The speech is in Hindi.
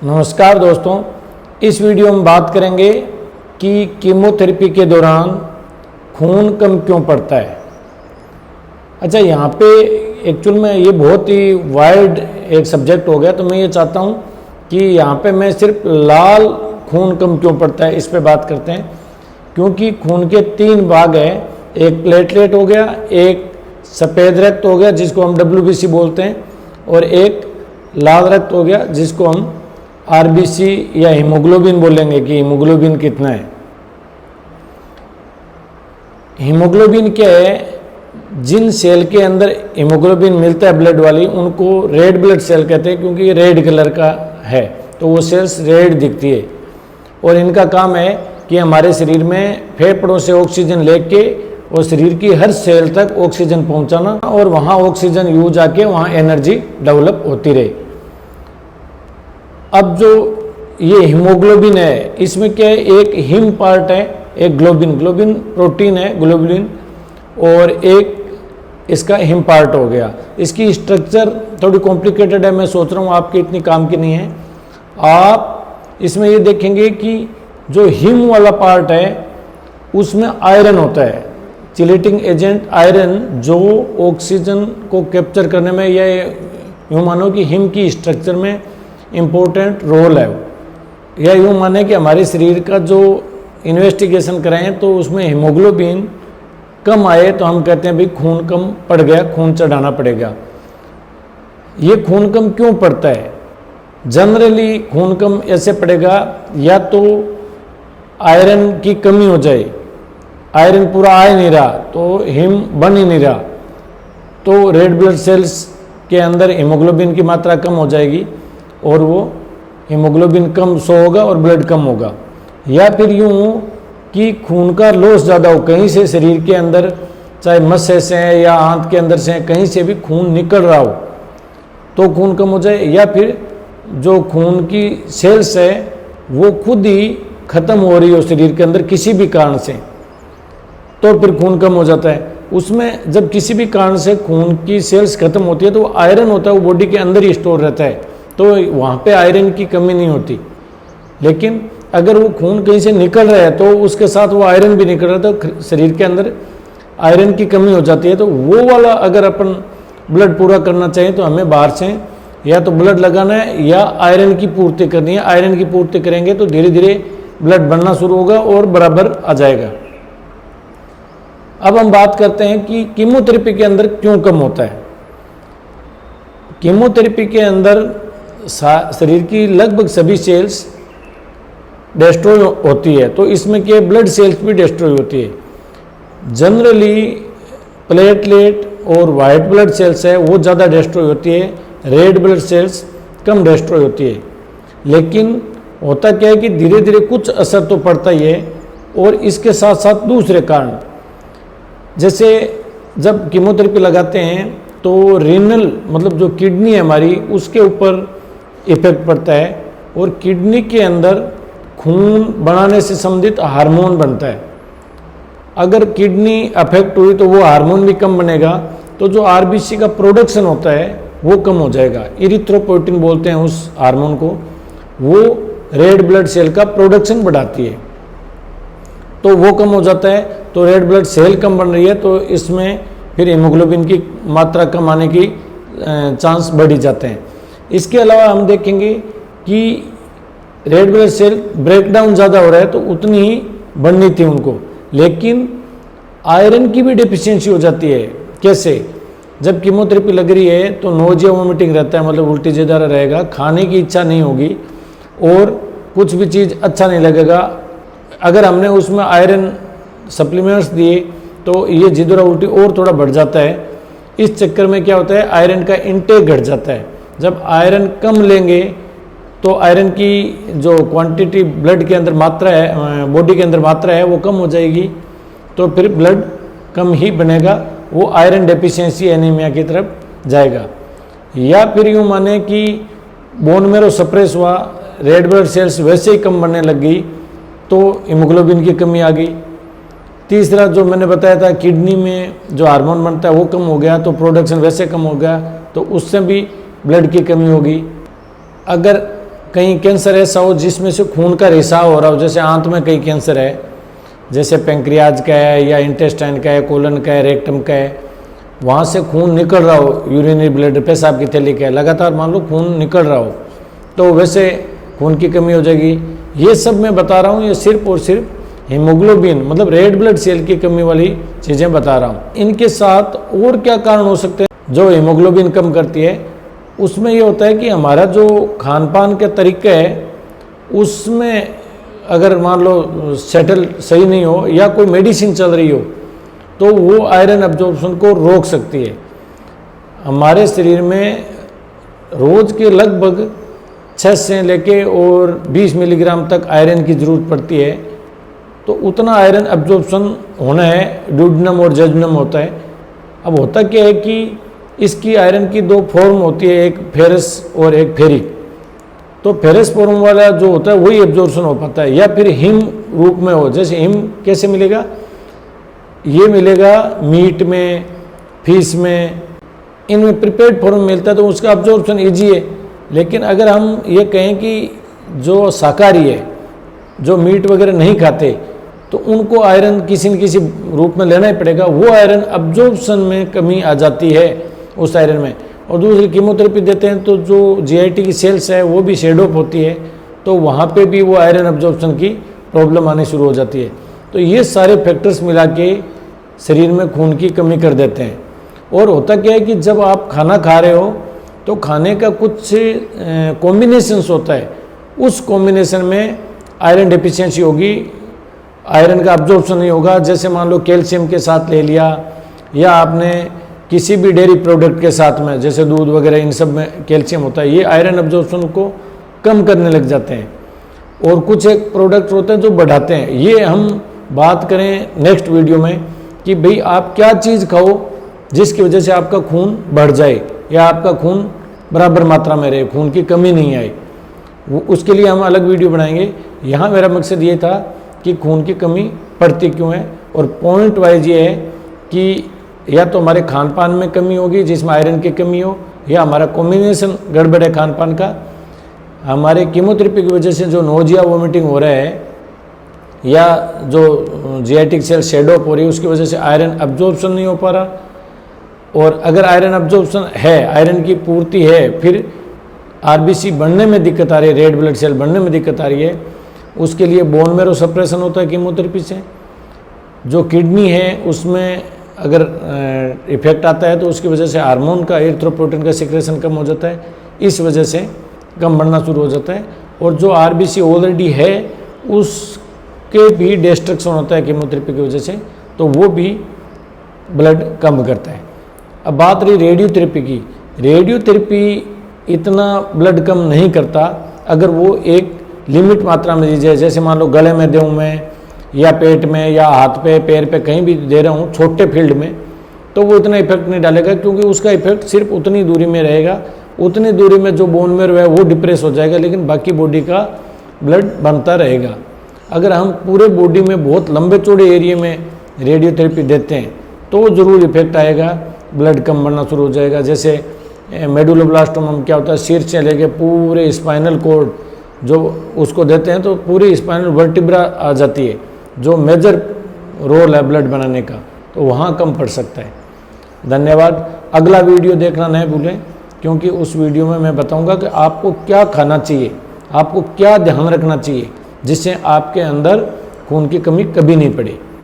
नमस्कार दोस्तों, इस वीडियो में बात करेंगे कि कीमोथेरेपी के दौरान खून कम क्यों पड़ता है। अच्छा, यहाँ पे एक्चुअल में ये बहुत ही वाइड एक सब्जेक्ट हो गया, तो मैं ये चाहता हूँ कि यहाँ पे मैं सिर्फ लाल खून कम क्यों पड़ता है इस पे बात करते हैं। क्योंकि खून के 3 भाग हैं, एक प्लेटलेट हो गया, एक सफ़ेद रक्त हो गया जिसको हम WBC बोलते हैं, और एक लाल रक्त हो गया जिसको हम RBC या हीमोग्लोबिन बोलेंगे कि हीमोग्लोबिन कितना है। हीमोग्लोबिन क्या है? जिन सेल के अंदर हीमोग्लोबिन मिलता है ब्लड वाली, उनको रेड ब्लड सेल कहते हैं, क्योंकि ये रेड कलर का है तो वो सेल्स रेड दिखती है। और इनका काम है कि हमारे शरीर में फेफड़ों से ऑक्सीजन लेके और शरीर की हर सेल तक ऑक्सीजन पहुंचाना, और वहाँ ऑक्सीजन यूज आके वहाँ एनर्जी डेवलप होती रहे। अब जो ये हीमोग्लोबिन है, इसमें क्या है, एक हिम पार्ट है, एक ग्लोबिन प्रोटीन है ग्लोबिन, और एक इसका हिम पार्ट हो गया। इसकी स्ट्रक्चर थोड़ी कॉम्प्लिकेटेड है, मैं सोच रहा हूँ आपके इतनी काम की नहीं है। आप इसमें ये देखेंगे कि जो हिम वाला पार्ट है उसमें आयरन होता है, चिलेटिंग एजेंट आयरन, जो ऑक्सीजन को कैप्चर करने में, या यूँ मानो कि हिम की स्ट्रक्चर में इम्पोर्टेंट रोल है। या यूँ माने कि हमारे शरीर का जो इन्वेस्टिगेशन कराएं तो उसमें हीमोग्लोबिन कम आए तो हम कहते हैं भाई खून कम पड़ गया, खून चढ़ाना पड़ेगा। ये खून कम क्यों पड़ता है? जनरली खून कम ऐसे पड़ेगा, या तो आयरन की कमी हो जाए, आयरन पूरा आ ही नहीं रहा तो हिम बन ही नहीं रहा, तो रेड ब्लड सेल्स के अंदर हीमोग्लोबिन की मात्रा कम हो जाएगी और वो हीमोग्लोबिन कम शो होगा और ब्लड कम होगा। या फिर यूँ कि खून का लॉस ज़्यादा हो, कहीं से शरीर के अंदर, चाहे मस्से से है या आंत के अंदर से है, कहीं से भी खून निकल रहा हो तो खून कम हो जाए। या फिर जो खून की सेल्स है वो खुद ही ख़त्म हो रही हो शरीर के अंदर किसी भी कारण से, तो फिर खून कम हो जाता है। उसमें जब किसी भी कारण से खून की सेल्स खत्म होती है तो वो आयरन होता है, वो बॉडी के अंदर ही स्टोर रहता है, तो वहाँ पे आयरन की कमी नहीं होती। लेकिन अगर वो खून कहीं से निकल रहा है तो उसके साथ वो आयरन भी निकल रहा है, तो शरीर के अंदर आयरन की कमी हो जाती है। तो वो वाला अगर अपन ब्लड पूरा करना चाहें तो हमें बाहर से या तो ब्लड लगाना है या आयरन की पूर्ति करनी है। आयरन की पूर्ति करेंगे तो धीरे धीरे ब्लड बनना शुरू होगा और बराबर आ जाएगा। अब हम बात करते हैं कि कीमोथेरेपी के अंदर क्यों कम होता है। कीमोथेरेपी के अंदर शरीर की लगभग सभी सेल्स डिस्ट्रॉय होती है, तो इसमें क्या ब्लड सेल्स भी डिस्ट्रॉय होती है। जनरली प्लेटलेट और वाइट ब्लड सेल्स है वो ज़्यादा डिस्ट्रॉय होती है, रेड ब्लड सेल्स कम डिस्ट्रॉय होती है। लेकिन होता क्या है कि धीरे धीरे कुछ असर तो पड़ता ही है, और इसके साथ साथ दूसरे कारण, जैसे जब कीमोथेरेपी लगाते हैं तो रीनल मतलब जो किडनी है हमारी, उसके ऊपर इफेक्ट पड़ता है, और किडनी के अंदर खून बनाने से संबंधित हार्मोन बनता है। अगर किडनी अफेक्ट हुई तो वो हार्मोन भी कम बनेगा, तो जो RBC का प्रोडक्शन होता है वो कम हो जाएगा। इरिथ्रोपोइटिन बोलते हैं उस हार्मोन को, वो रेड ब्लड सेल का प्रोडक्शन बढ़ाती है, तो वो कम हो जाता है। तो रेड ब्लड सेल कम बन रही है तो इसमें फिर हीमोग्लोबिन की मात्रा कम आने की चांस बढ़ ही जाते हैं। इसके अलावा हम देखेंगे कि रेड ब्लड सेल ब्रेकडाउन ज़्यादा हो रहा है तो उतनी ही बढ़नी थी उनको, लेकिन आयरन की भी डेफिशिएंसी हो जाती है। कैसे? जब कीमोथेरेपी लग रही है तो नोजिया वोमिटिंग रहता है, मतलब उल्टी सीधा रहेगा, खाने की इच्छा नहीं होगी और कुछ भी चीज़ अच्छा नहीं लगेगा। अगर हमने उसमें आयरन सप्लीमेंट्स दिए तो ये जिदरा उल्टी और थोड़ा बढ़ जाता है। इस चक्कर में क्या होता है, आयरन का इंटेक घट जाता है। जब आयरन कम लेंगे तो आयरन की जो क्वांटिटी ब्लड के अंदर मात्रा है, बॉडी के अंदर मात्रा है, वो कम हो जाएगी, तो फिर ब्लड कम ही बनेगा, वो आयरन डेफिशिएंसी एनीमिया की तरफ जाएगा। या फिर यूँ माने कि बोन मेरो सप्रेस हुआ, रेड ब्लड सेल्स वैसे ही कम बनने लग गई तो हीमोग्लोबिन की कमी आ गई। तीसरा जो मैंने बताया था, किडनी में जो हार्मोन बनता है वो कम हो गया तो प्रोडक्शन वैसे कम हो गया, तो उससे भी ब्लड की कमी होगी। अगर कहीं कैंसर ऐसा हो जिसमें से खून का रिसाव हो रहा हो, जैसे आंत में कई कैंसर है, जैसे पेंक्रियाज का है या इंटेस्टाइन का है, कोलन का है, रेक्टम का है, वहाँ से खून निकल रहा हो, यूरिनरी ब्लड, पेशाब की थैली का है, लगातार मान लो खून निकल रहा हो, तो वैसे खून की कमी हो जाएगी। ये सब मैं बता रहा हूँ, ये सिर्फ और सिर्फ हीमोग्लोबिन मतलब रेड ब्लड सेल की कमी वाली चीज़ें बता रहा हूँ। इनके साथ और क्या कारण हो सकते हैं जो हीमोग्लोबिन कम करती है? उसमें ये होता है कि हमारा जो खान पान का तरीका है उसमें अगर मान लो सेटल सही नहीं हो या कोई मेडिसिन चल रही हो तो वो आयरन अब्जॉर्प्शन को रोक सकती है। हमारे शरीर में रोज़ के लगभग 6 से लेके और 20 मिलीग्राम तक आयरन की ज़रूरत पड़ती है, तो उतना आयरन अब्जॉर्प्शन होना है, ड्यूडेनम और जजनम होता है। अब होता क्या है कि इसकी आयरन की 2 फॉर्म होती है, एक फेरस और एक फेरिक। तो फेरस फॉर्म वाला जो होता है वही एब्जॉर्प्शन हो पाता है, या फिर हिम रूप में हो। जैसे हिम कैसे मिलेगा? ये मिलेगा मीट में, फिश में, इनमें प्रिपेयर्ड फॉर्म मिलता है तो उसका अब्जॉर्प्शन ईजी है। लेकिन अगर हम ये कहें कि जो शाकाहारी है, जो मीट वगैरह नहीं खाते, तो उनको आयरन किसी न किसी रूप में लेना ही पड़ेगा। वो आयरन अब्जॉर्प्शन में कमी आ जाती है उस आयरन में। और दूसरी कीमोथेरेपी देते हैं तो जो जीआईटी की सेल्स है वो भी शेड ऑफ होती है, तो वहाँ पे भी वो आयरन अब्जॉर्प्शन की प्रॉब्लम आनी शुरू हो जाती है। तो ये सारे फैक्टर्स मिला के शरीर में खून की कमी कर देते हैं। और होता क्या है कि जब आप खाना खा रहे हो तो खाने का कुछ कॉम्बिनेशंस होता है, उस कॉम्बिनेशन में आयरन डेफिशिएंसी होगी, आयरन का अब्जॉर्प्शन नहीं होगा। जैसे मान लो कैल्शियम के साथ ले लिया, या आपने किसी भी डेयरी प्रोडक्ट के साथ में, जैसे दूध वगैरह, इन सब में कैल्शियम होता है, ये आयरन अब्जॉर्प्शन को कम करने लग जाते हैं। और कुछ एक प्रोडक्ट होते हैं जो बढ़ाते हैं। ये हम बात करें नेक्स्ट वीडियो में कि भाई आप क्या चीज़ खाओ जिसकी वजह से आपका खून बढ़ जाए या आपका खून बराबर मात्रा में रहे, खून की कमी नहीं आए। उसके लिए हम अलग वीडियो बनाएंगे। यहाँ मेरा मकसद ये था कि खून की कमी पड़ती क्यों है, और पॉइंट वाइज ये है कि या तो हमारे खान पान में कमी होगी जिसमें आयरन की कमी हो, या हमारा कॉम्बिनेशन गड़बड़ है खान पान का, हमारे कीमोथेरेपी की वजह से जो नोजिया वोमिटिंग हो रहा है, या जो जीआईटी सेल शेड ऑफ हो रही है उसकी वजह से आयरन अब्जॉर्प्शन नहीं हो पा रहा। और अगर आयरन अब्जॉर्प्शन है, आयरन की पूर्ति है, फिर आरबीसी बढ़ने में दिक्कत आ रही है, रेड ब्लड सेल बढ़ने में दिक्कत आ रही है, उसके लिए बोन मैरो सप्रेशन होता है कीमोथेरेपी से। जो किडनी है उसमें अगर इफेक्ट आता है तो उसकी वजह से हार्मोन का, एरिथ्रोपोइटिन का सिक्रेशन कम हो जाता है, इस वजह से कम बढ़ना शुरू हो जाता है। और जो आरबीसी ऑलरेडी है उसके भी डिस्ट्रक्शन होता है कीमोथेरेपी की वजह से, तो वो भी ब्लड कम करता है। अब बात रही रेडियोथेरेपी की। रेडियोथेरेपी इतना ब्लड कम नहीं करता अगर वो एक लिमिट मात्रा में दी जाए। जैसे मान लो गले में दूँ मैं, या पेट में, या हाथ पे, पैर पे, कहीं भी दे रहा हूँ छोटे फील्ड में, तो वो इतना इफेक्ट नहीं डालेगा, क्योंकि उसका इफेक्ट सिर्फ उतनी दूरी में रहेगा। उतनी दूरी में जो बोन मैरो है वो डिप्रेस हो जाएगा, लेकिन बाकी बॉडी का ब्लड बनता रहेगा। अगर हम पूरे बॉडी में बहुत लंबे चौड़े एरिया में रेडियोथेरेपी देते हैं तो ज़रूर इफेक्ट आएगा, ब्लड कम बढ़ना शुरू हो जाएगा। जैसे मेडुलोब्लास्टोमा में क्या होता है, सिर से लेके पूरे स्पाइनल कॉर्ड जो उसको देते हैं तो पूरी स्पाइनल वर्टिब्रा आ जाती है, जो मेजर रोल है ब्लड बनाने का, तो वहाँ कम पड़ सकता है। धन्यवाद। अगला वीडियो देखना नहीं भूलें, क्योंकि उस वीडियो में मैं बताऊंगा कि आपको क्या खाना चाहिए, आपको क्या ध्यान रखना चाहिए, जिससे आपके अंदर खून की कमी कभी नहीं पड़े।